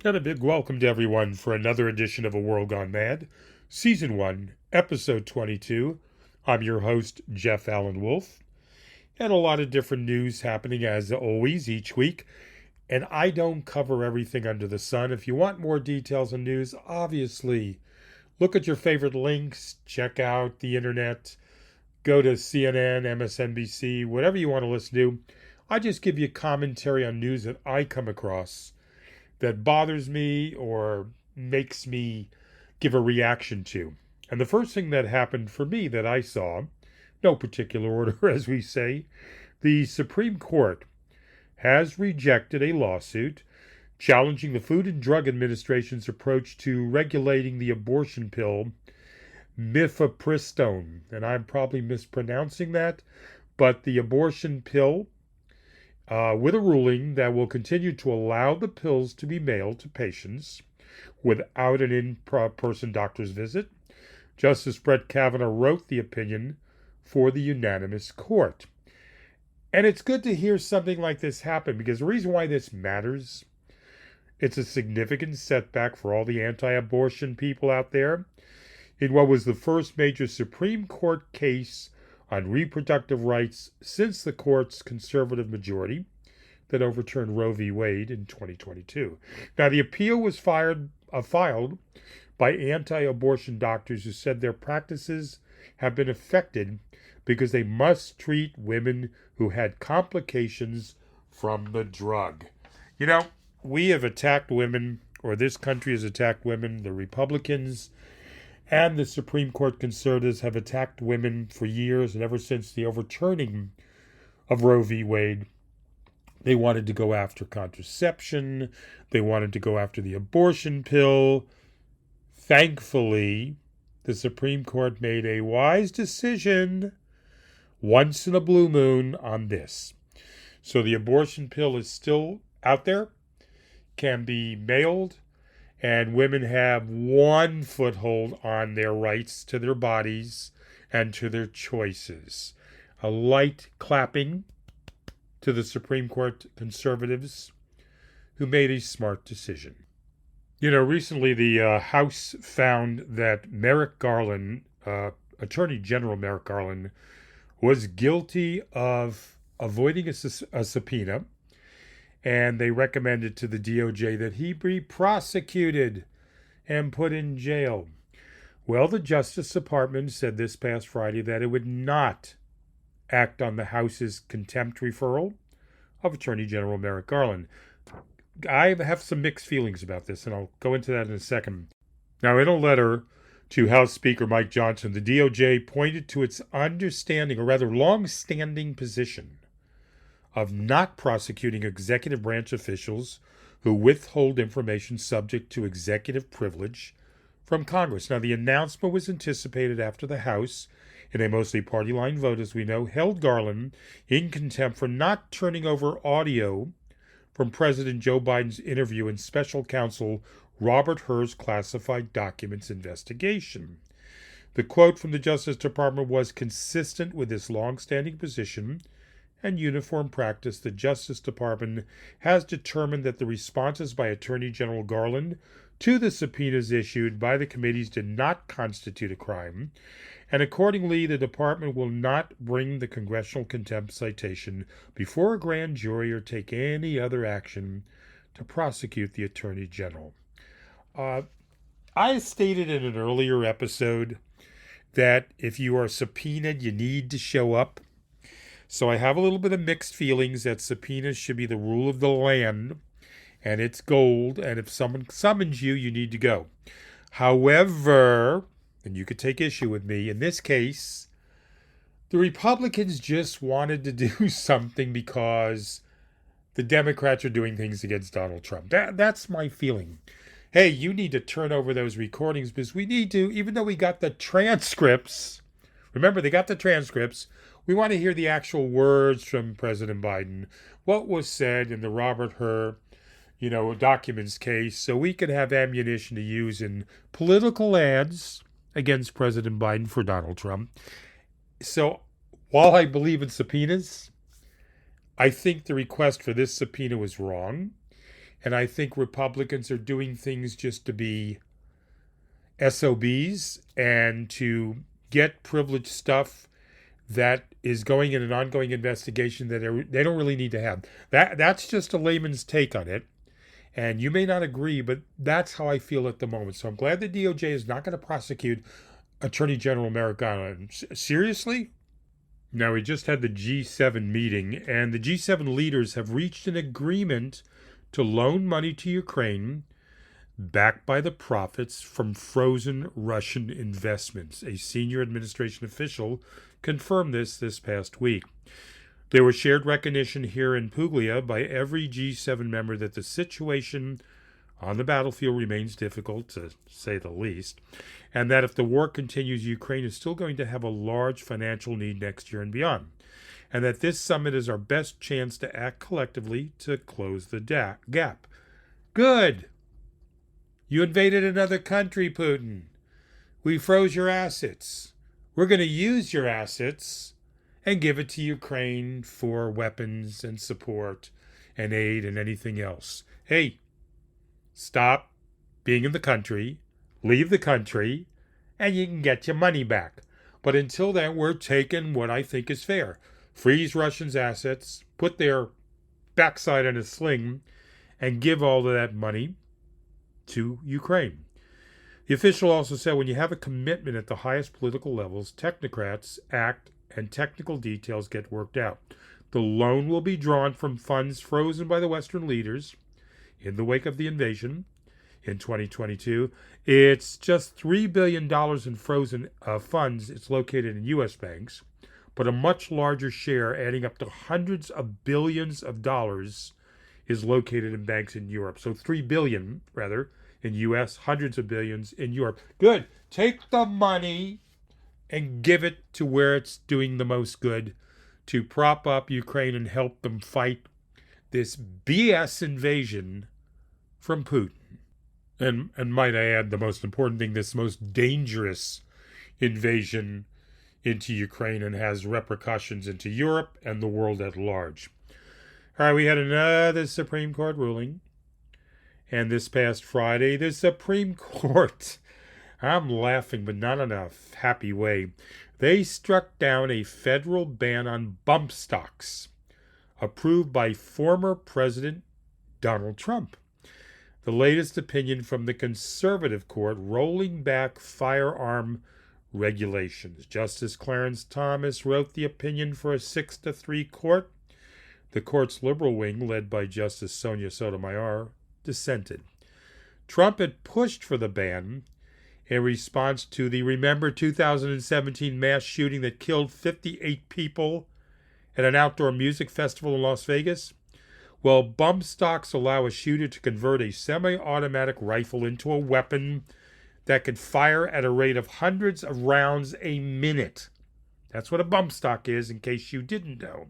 And a big welcome to everyone for another edition of A World Gone Mad, Season 1, Episode 22. I'm your host, Jeff Allen Wolf, and a lot of different news happening as always each week. And I don't cover everything under the sun. If you want more details on news, obviously, look at your favorite links, check out the internet, go to CNN, MSNBC, whatever you want to listen to. I just give you commentary on news that I come across that bothers me or makes me give a reaction to. And the first thing that happened for me that I saw, no particular order as we say, the Supreme Court has rejected a lawsuit challenging the Food and Drug Administration's approach to regulating the abortion pill mifepristone. And I'm probably mispronouncing that, but the abortion pill with a ruling that will continue to allow the pills to be mailed to patients without an in-person doctor's visit. Justice Brett Kavanaugh wrote the opinion for the unanimous court. And it's good to hear something like this happen because the reason why this matters, it's a significant setback for all the anti-abortion people out there in what was the first major Supreme Court case on reproductive rights since the court's conservative majority that overturned Roe v. Wade in 2022. Now, the appeal was filed by anti-abortion doctors who said their practices have been affected because they must treat women who had complications from the drug. You know, we have attacked women, or this country has attacked women. The Republicans and the Supreme Court conservatives have attacked women for years, and ever since the overturning of Roe v. Wade, they wanted to go after contraception. They wanted to go after the abortion pill. Thankfully, the Supreme Court made a wise decision once in a blue moon on this. So the abortion pill is still out there, can be mailed, and women have one foothold on their rights to their bodies and to their choices. A light clapping to the Supreme Court conservatives who made a smart decision. You know, recently the House found that Merrick Garland, Attorney General Merrick Garland, was guilty of avoiding a subpoena, and they recommended to the DOJ that he be prosecuted and put in jail. Well, the Justice Department said this past Friday that it would not act on the House's contempt referral of Attorney General Merrick Garland. I have some mixed feelings about this, and I'll go into that in a second. Now, in a letter to House Speaker Mike Johnson, the DOJ pointed to its understanding, or rather long-standing position, of not prosecuting executive branch officials who withhold information subject to executive privilege from Congress. Now, the announcement was anticipated after the House, in a mostly party-line vote, as we know, held Garland in contempt for not turning over audio from President Joe Biden's interview in Special Counsel Robert Hur's classified documents investigation. The quote from the Justice Department was consistent with this long-standing position and uniform practice. The Justice Department has determined that the responses by Attorney General Garland to the subpoenas issued by the committees did not constitute a crime, and accordingly the department will not bring the congressional contempt citation before a grand jury or take any other action to prosecute the Attorney General. I stated in an earlier episode that if you are subpoenaed, you need to show up. So I have a little bit of mixed feelings that subpoenas should be the rule of the land, and it's gold, and if someone summons you, you need to go. However, and you could take issue with me, in this case, the Republicans just wanted to do something because the Democrats are doing things against Donald Trump. That's my feeling. Hey, you need to turn over those recordings because we need to, even though we got the transcripts, remember they got the transcripts, we want to hear the actual words from President Biden, what was said in the Robert Hur, documents case, so we could have ammunition to use in political ads against President Biden for Donald Trump. So while I believe in subpoenas, I think the request for this subpoena was wrong. And I think Republicans are doing things just to be SOBs and to get privileged stuff that is going in an ongoing investigation that they don't really need to have. That's just a layman's take on it. And you may not agree, but that's how I feel at the moment. So I'm glad the DOJ is not going to prosecute Attorney General Merrick Garland. Seriously? Now, we just had the G7 meeting, and the G7 leaders have reached an agreement to loan money to Ukraine backed by the profits from frozen Russian investments. A senior administration official confirmed this past week. There was shared recognition here in Puglia by every G7 member that the situation on the battlefield remains difficult, to say the least, and that if the war continues, Ukraine is still going to have a large financial need next year and beyond, and that this summit is our best chance to act collectively to close the gap. Good. You invaded another country, Putin. We froze your assets. We're going to use your assets and give it to Ukraine for weapons and support and aid and anything else. Hey, stop being in the country, leave the country, and you can get your money back. But until then, we're taking what I think is fair. Freeze Russians' assets, put their backside in a sling, and give all of that money to Ukraine. The official also said when you have a commitment at the highest political levels, technocrats act and technical details get worked out. The loan will be drawn from funds frozen by the Western leaders in the wake of the invasion in 2022. It's just $3 billion in frozen funds. It's located in U.S. banks, but a much larger share, adding up to hundreds of billions of dollars, is located in banks in Europe. So $3 billion, rather, in U.S., hundreds of billions in Europe. Good. Take the money and give it to where it's doing the most good to prop up Ukraine and help them fight this BS invasion from Putin. And might I add, the most important thing, this most dangerous invasion into Ukraine and has repercussions into Europe and the world at large. All right, we had another Supreme Court ruling. And this past Friday, the Supreme Court, I'm laughing, but not in a happy way, they struck down a federal ban on bump stocks approved by former President Donald Trump. The latest opinion from the conservative court rolling back firearm regulations. Justice Clarence Thomas wrote the opinion for a 6-3 court. The court's liberal wing, led by Justice Sonia Sotomayor, dissented. Trump had pushed for the ban in response to the 2017 mass shooting that killed 58 people at an outdoor music festival in Las Vegas. Well, bump stocks allow a shooter to convert a semi-automatic rifle into a weapon that can fire at a rate of hundreds of rounds a minute. That's what a bump stock is, in case you didn't know.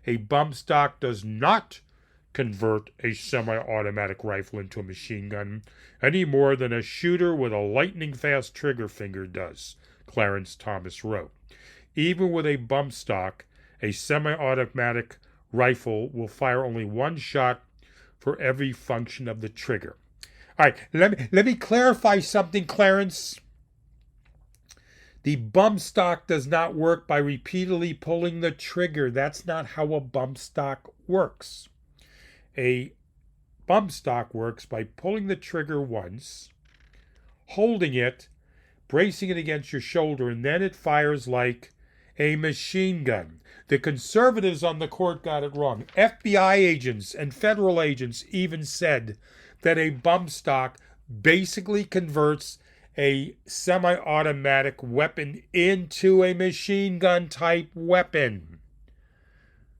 A bump stock does not convert a semi-automatic rifle into a machine gun any more than a shooter with a lightning-fast trigger finger does, Clarence Thomas wrote. Even with a bump stock, a semi-automatic rifle will fire only one shot for every function of the trigger. All right, let me clarify something, Clarence. The bump stock does not work by repeatedly pulling the trigger. That's not how a bump stock works. A bump stock works by pulling the trigger once, holding it, bracing it against your shoulder, and then it fires like a machine gun. The conservatives on the court got it wrong. FBI agents and federal agents even said that a bump stock basically converts a semi-automatic weapon into a machine gun type weapon.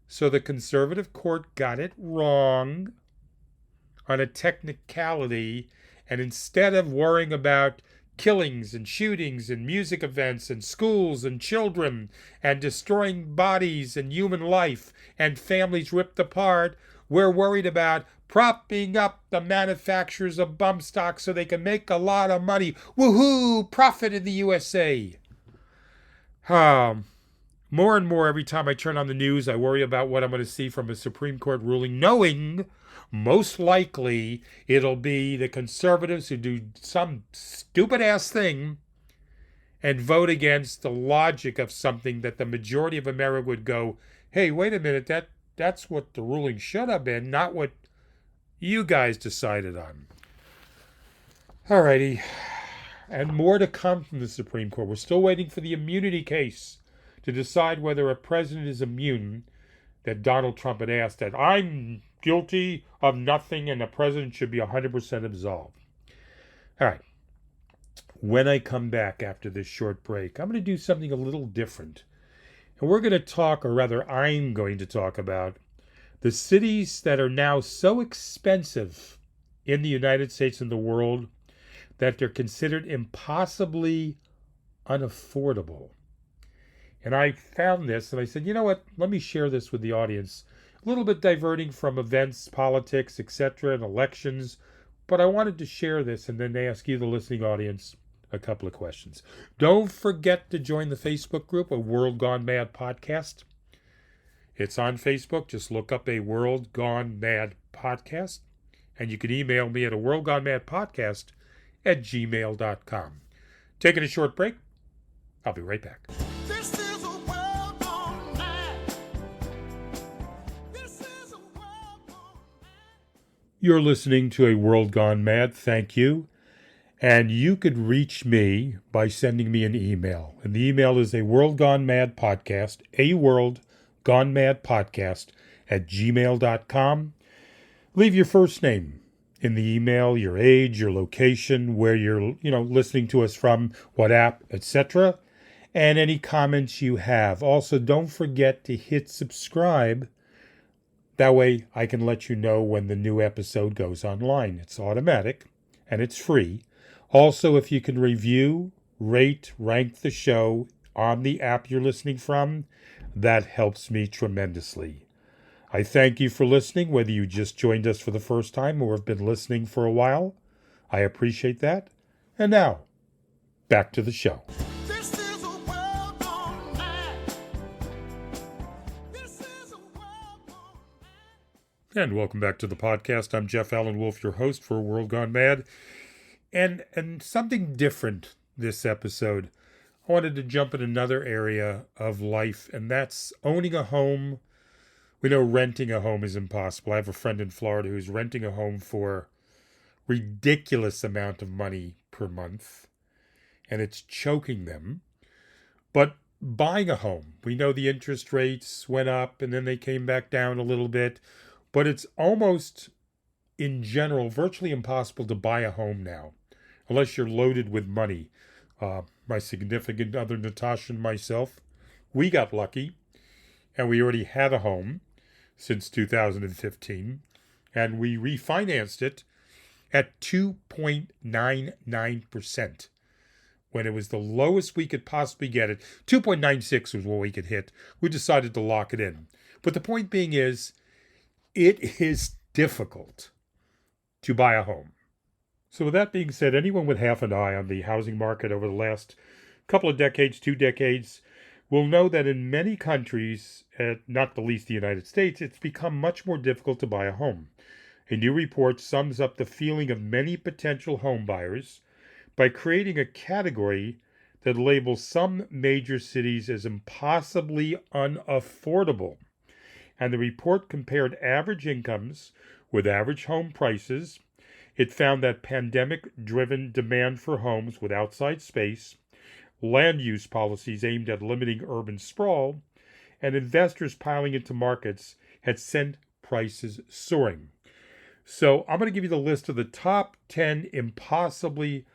So the conservative court got it wrong on a technicality, and instead of worrying about killings and shootings and music events and schools and children and destroying bodies and human life and families ripped apart, we're worried about propping up the manufacturers of bump stocks so they can make a lot of money. Woohoo! Profit in the USA. More and more every time I turn on the news, I worry about what I'm going to see from a Supreme Court ruling, knowing Most likely, it'll be the conservatives who do some stupid ass thing and vote against the logic of something that the majority of America would go, hey, wait a minute, that's what the ruling should have been, not what you guys decided on. Alrighty. And more to come from the Supreme Court. We're still waiting for the immunity case to decide whether a president is immune, that Donald Trump had asked that I'm guilty of nothing and the president should be 100% absolved. All right. When I come back after this short break, I'm going to do something a little different. And we're going to talk, or rather I'm going to talk about the cities that are now so expensive in the United States and the world that they're considered impossibly unaffordable. And I found this and I said, you know what, let me share this with the audience. A little bit diverting from events, politics, etc., and elections, but I wanted to share this and then ask you, the listening audience, a couple of questions. Don't forget to join the Facebook group, A World Gone Mad Podcast. It's on Facebook. Just look up A World Gone Mad Podcast. And you can email me at a worldgonemad@gmail.com. Taking a short break. I'll be right back. This is a world gone mad. This is a world gone mad. You're listening to A World Gone Mad. Thank you. And you could reach me by sending me an email. And the email is aworldgonemadpodcast, aworldgonemadpodcast@gmail.com. Leave your first name in the email, your age, your location, where you're, listening to us from, what app, etc., and any comments you have. Also, don't forget to hit subscribe. That way I can let you know when the new episode goes online. It's automatic and it's free. Also, if you can review, rate, rank the show on the app you're listening from, that helps me tremendously. I thank you for listening, whether you just joined us for the first time or have been listening for a while. I appreciate that. And now, back to the show. This is a world gone mad. This is a world gone mad. And welcome back to the podcast. I'm Jeff Allen Wolf, your host for World Gone Mad. And something different this episode. I wanted to jump in another area of life, and that's owning a home. We know renting a home is impossible. I have a friend in Florida who's renting a home for ridiculous amount of money per month, and it's choking them. But buying a home, we know the interest rates went up and then they came back down a little bit, but it's almost, in general, virtually impossible to buy a home now, unless you're loaded with money. My significant other, Natasha, and myself, we got lucky, and we already had a home since 2015, and we refinanced it at 2.99%. When it was the lowest we could possibly get it. 2.96 was what we could hit. We decided to lock it in. But the point being is, it is difficult to buy a home. So with that being said, anyone with half an eye on the housing market over the last couple of decades, 2 decades, will know that in many countries, not the least the United States, it's become much more difficult to buy a home. A new report sums up the feeling of many potential home buyers by creating a category that labels some major cities as impossibly unaffordable. And the report compared average incomes with average home prices. It found that pandemic-driven demand for homes with outside space, land use policies aimed at limiting urban sprawl, and investors piling into markets had sent prices soaring. So I'm going to give you the list of the top 10 impossibly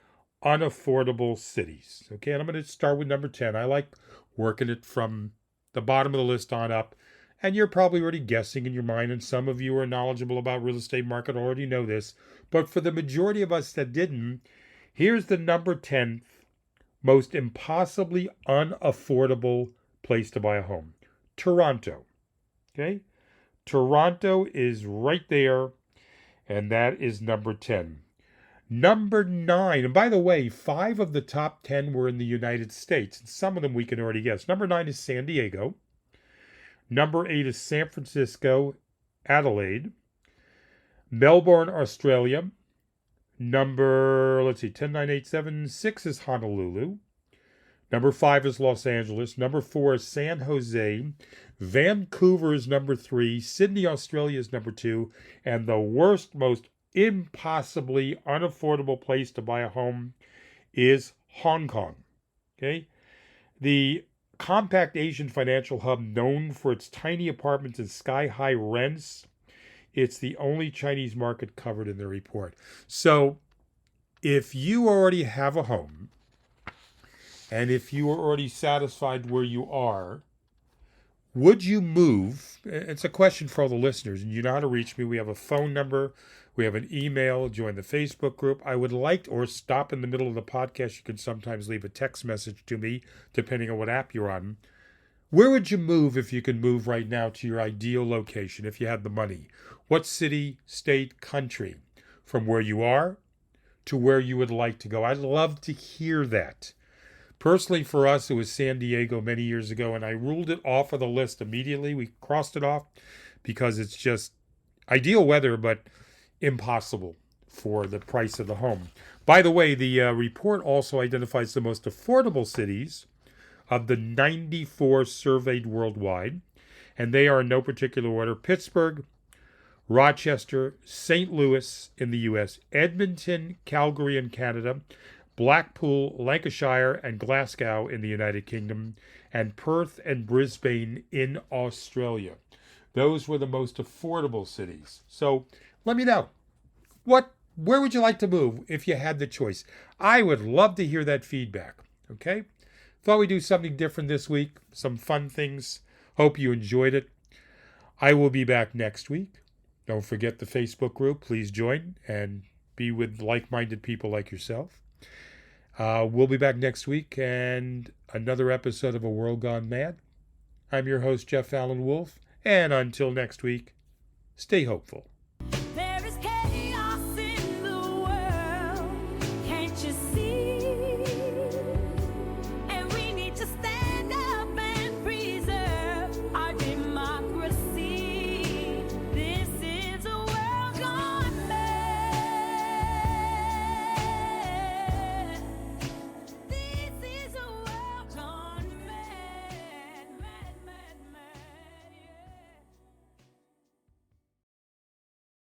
unaffordable cities. Okay, and I'm going to start with number 10. I like working it from the bottom of the list on up. And you're probably already guessing in your mind, and some of you are knowledgeable about real estate market already know this. But for the majority of us that didn't, here's the number 10th most impossibly unaffordable place to buy a home. Toronto. Okay? Toronto is right there, and that is number 10. Number 9, and by the way, 5 of the top 10 were in the United States, and some of them we can already guess. Number 9 is San Diego. Number 8 is San Francisco, Adelaide. Melbourne, Australia. Number, 10, 9, 8, 7, 6 is Honolulu. Number 5 is Los Angeles. Number 4 is San Jose. Vancouver is number 3. Sydney, Australia is number 2. And the worst, most impossibly unaffordable place to buy a home is Hong Kong. Okay? The compact Asian financial hub known for its tiny apartments and sky-high rents, it's the only Chinese market covered in the report. So if you already have a home, and if you are already satisfied where you are, would you move? It's a question for all the listeners, and you know how to reach me. We have a phone number. We have an email. Join the Facebook group. I would like, or stop in the middle of the podcast. You can sometimes leave a text message to me, depending on what app you're on. Where would you move if you could move right now to your ideal location, if you had the money? What city, state, country, from where you are to where you would like to go? I'd love to hear that. Personally, for us, it was San Diego many years ago, and I ruled it off of the list immediately. We crossed it off because it's just ideal weather, but impossible for the price of the home. By the way, the report also identifies the most affordable cities of the 94 surveyed worldwide, and they are in no particular order: Pittsburgh, Rochester, St. Louis in the U.S., Edmonton, Calgary in Canada, Blackpool, Lancashire, and Glasgow in the United Kingdom, and Perth and Brisbane in Australia. Those were the most affordable cities. So let me know. Where would you like to move if you had the choice? I would love to hear that feedback. Okay? Thought we'd do something different this week. Some fun things. Hope you enjoyed it. I will be back next week. Don't forget the Facebook group. Please join and be with like-minded people like yourself. We'll be back next week and another episode of A World Gone Mad. I'm your host, Jeff Allen Wolf, and until next week, stay hopeful.